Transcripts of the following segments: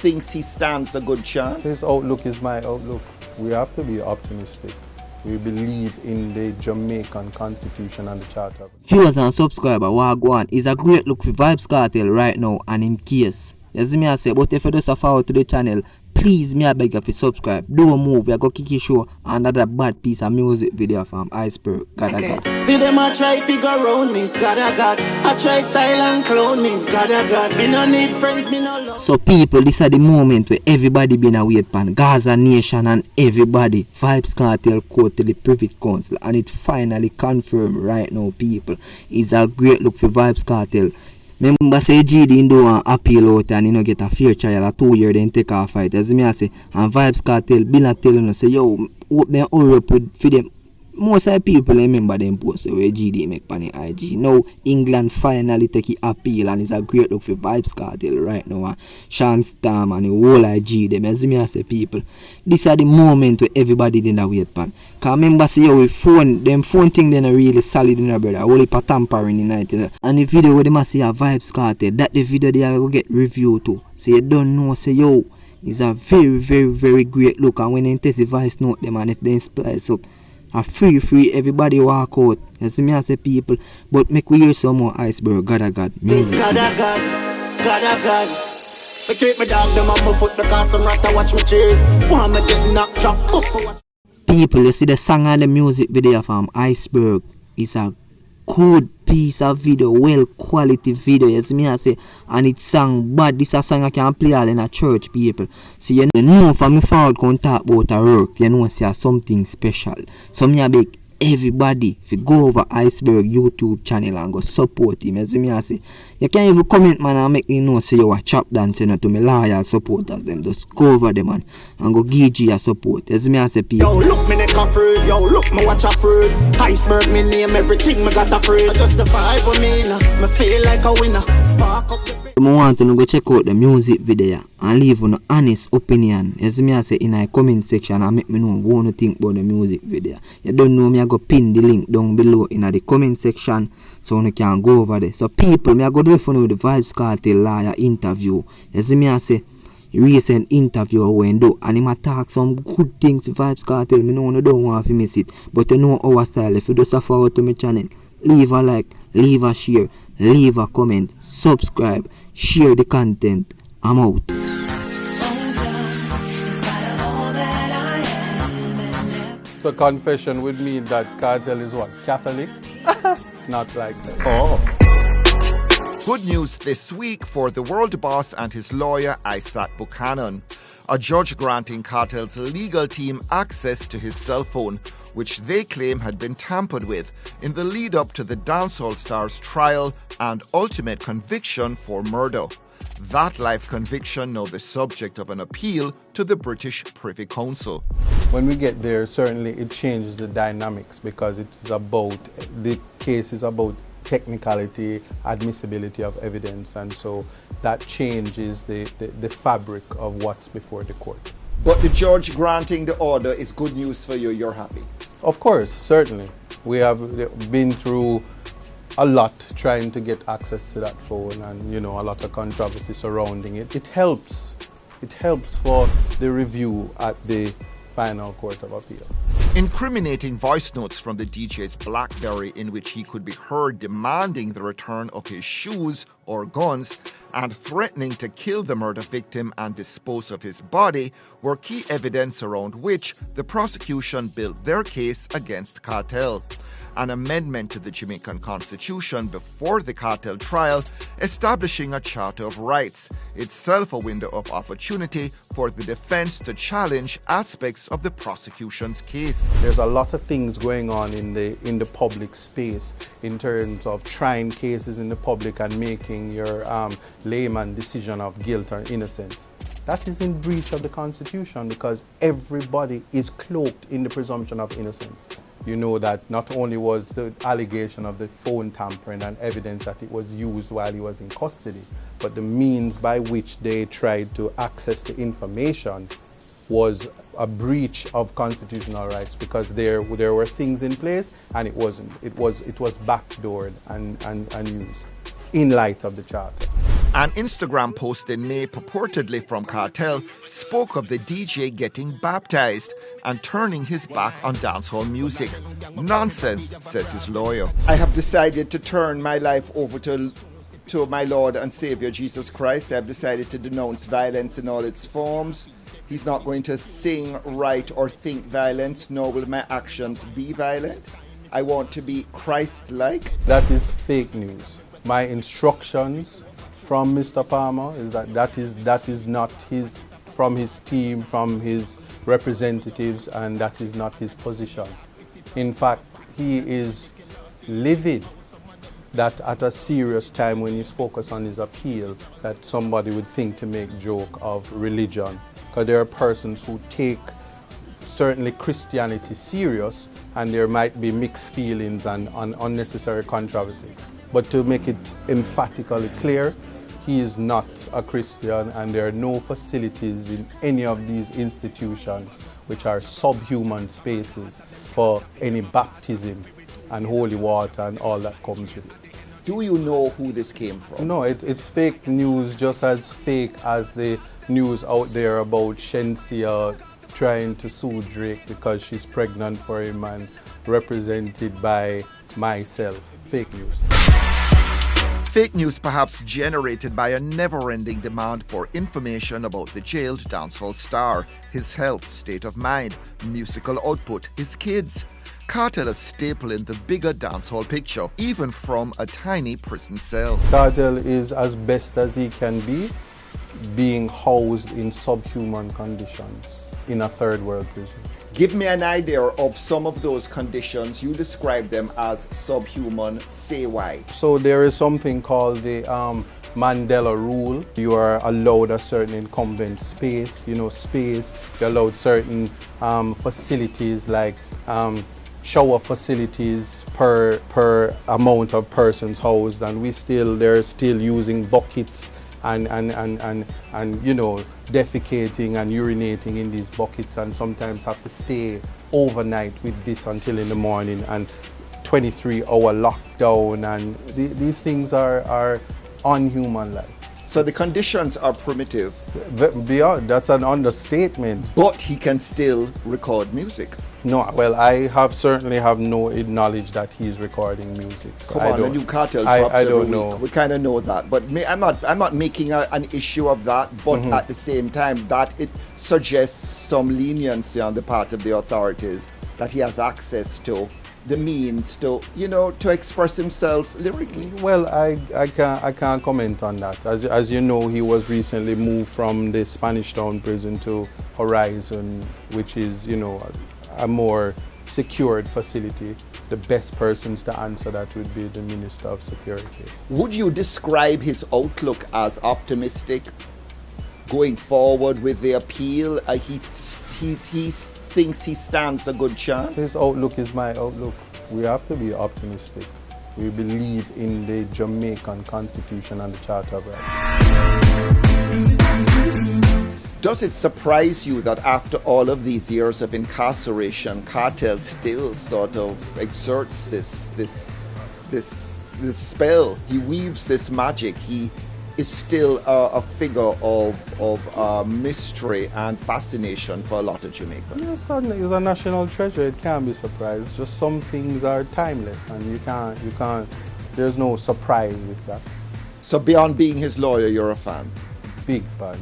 thinks he stands a good chance? His outlook is my outlook. We have to be optimistic. We believe in the Jamaican Constitution and the Charter. Viewers and subscribers, Wagwan is a great look for Vybz Kartel right now and in case. You see me I say, but if you just follow to the channel, please me I beg you to subscribe. Don't move, we go Kiki show another bad piece of music video from Iceberg. God. See them a try figure around me, God. I try style and clone me, God. Me no need friends, me no love. So people, this is the moment where everybody been a wait pan, Gaza Nation and everybody. Vybz Kartel code to the Privy Council and it finally confirmed right now, people. It's a great look for Vybz Kartel. Remember say GD do an appeal out and you know get a fair trial a 2 year then take off fight. As me I say, and Vybz Kartel Bill telling us say yo, hope them hurry up for them. Most of the people remember them post where GD make on the IG. Now England finally take the appeal and it's a great look for Vybz Kartel right now. Shawn Storm and the whole IG them. As me I say people, this is the moment where everybody in wait pan. Cause remember say yo, them phone thing then are really solid in our brother. Only for tampering in night. And the video where they must see a Vybz Kartel, that the video they are go get review too. So you don't know say yo, it's a very great look. And when they test the voice note them and if they splice up a free everybody walk out. You see me I say people, but make we hear some more Iceberg, God music. God. I keep my dog them on my foot because some rat watch me chase. Want me get knocked drop up. People, you see the song and the music video from Iceberg is a good piece of video, well quality video. You see me I say, and it's sung bad. This is a song I can play all in a church, people. So you know from me forward can talk about a work, you know see something special. So me I beg everybody if you go over Iceberg YouTube channel and go support him. You see me I say, you can even comment man and make me know say you a chop dancing to me loyal supporters them. Just go over them man and go give you a support. You see me I say people. Yo look me neck a freeze, yo look me watch a freeze. Iceberg me name everything me got a freeze. Just the vibe of me now, me feel like a winner. Park up the I want to go check out the music video and leave an honest opinion. As me I say in a comment section and make me know what you think about the music video. You don't know me I go pin the link down below in the comment section so you can go over there. So people, me I go definitely with the Vybz Kartel lawyer interview. As me I say recent interview when do and him talk some good things to Vybz Kartel. Me know you don't want to miss it. But you know our style. If you just forward to my channel, leave a like, leave a share, leave a comment, subscribe, share the content. I'm out. So confession would mean that Kartel is what? Catholic? Not like that. Oh. Good news this week for the world boss and his lawyer Isaac Buchanan. A judge granting Kartel's legal team access to his cell phone, which they claim had been tampered with in the lead up to the dancehall star's trial and ultimate conviction for murder. That life conviction now the subject of an appeal to the British Privy Council. When we get there, certainly it changes the dynamics because the case is about technicality, admissibility of evidence, and so that changes the fabric of what's before the court. But the judge granting the order is good news for you, you're happy? Of course, certainly. We have been through a lot trying to get access to that phone and, you know, a lot of controversy surrounding it. It helps for the review at the final court of appeal. Incriminating voice notes from the DJ's BlackBerry in which he could be heard demanding the return of his shoes or guns and threatening to kill the murder victim and dispose of his body were key evidence around which the prosecution built their case against Kartel. An amendment to the Jamaican Constitution before the Kartel trial, establishing a Charter of Rights, itself a window of opportunity for the defense to challenge aspects of the prosecution's case. There's a lot of things going on in the public space in terms of trying cases in the public and making your layman decision of guilt or innocence. That is in breach of the Constitution because everybody is cloaked in the presumption of innocence. You know that not only was the allegation of the phone tampering and evidence that it was used while he was in custody, but the means by which they tried to access the information was a breach of constitutional rights because there were things in place and it wasn't. It was backdoored and used. in light of the charter. An Instagram post in May purportedly from Kartel spoke of the DJ getting baptized and turning his back on dancehall music. Nonsense, says his lawyer. I have decided to turn my life over to my Lord and Savior Jesus Christ. I have decided to denounce violence in all its forms. He's not going to sing, write, or think violence, nor will my actions be violent. I want to be Christ-like. That is fake news. My instructions from Mr. Palmer is that is not from his team, from his representatives, and that is not his position. In fact, he is livid that at a serious time when he's focused on his appeal, that somebody would think to make joke of religion. Because there are persons who take certainly Christianity serious, and there might be mixed feelings and unnecessary controversy. But to make it emphatically clear, he is not a Christian, and there are no facilities in any of these institutions which are subhuman spaces for any baptism and holy water and all that comes with it. Do you know who this came from? No, it's fake news, just as fake as the news out there about Shensia trying to sue Drake because she's pregnant for him and represented by myself. Fake news. Fake news perhaps generated by a never-ending demand for information about the jailed dancehall star, his health, state of mind, musical output, his kids. Kartel a staple in the bigger dancehall picture, even from a tiny prison cell. Kartel is as best as he can be, being housed in subhuman conditions in a third world prison. Give me an idea of some of those conditions. You describe them as subhuman. Say why. So there is something called the Mandela rule. You are allowed a certain incumbent space, space. You're allowed certain facilities like shower facilities per amount of persons housed, and they're still using buckets and defecating and urinating in these buckets, and sometimes have to stay overnight with this until in the morning, and 23-hour lockdown, and these things are unhuman-like. So the conditions are primitive. That's an understatement. But he can still record music. No, well, I certainly have no knowledge that he's recording music. So Come on, a new Kartel drops I every don't week. know. We kind of know that, but I'm not making an issue of that. But at the same time, that it suggests some leniency on the part of the authorities that he has access to the means to express himself lyrically. Well, I can't comment on that. As you know, he was recently moved from the Spanish Town prison to Horizon, which is a more secured facility. The best persons to answer that would be the Minister of Security. Would you describe his outlook as optimistic going forward with the appeal? He thinks he stands a good chance? His outlook is my outlook. We have to be optimistic. We believe in the Jamaican Constitution and the Charter of Rights. Does it surprise you that after all of these years of incarceration, Kartel still sort of exerts this spell? He weaves this magic. He is still a figure of mystery and fascination for a lot of Jamaicans. Yes, he's a national treasure. It can't be surprised. Just some things are timeless, and you can't. There's no surprise with that. So beyond being his lawyer, you're a fan? Big fan.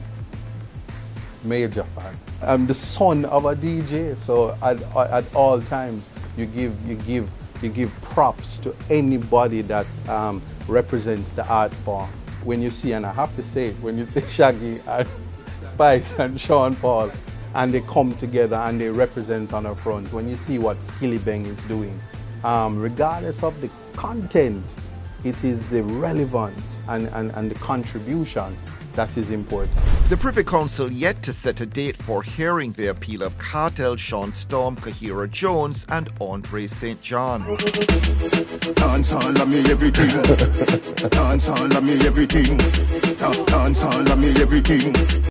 Major fan. I'm the son of a DJ, so at all times you give props to anybody that represents the art form. When you see, and I have to say it, when you see Shaggy and Spice and Sean Paul, and they come together and they represent on the front, when you see what Skilly Bang is doing, regardless of the content, it is the relevance and the contribution that is important. The Privy Council yet to set a date for hearing the appeal of Kartel Shawn, Storm Kahira Jones and Andre St. John. Dance all of me everything. Dance all of me everything. Dance all of me everything.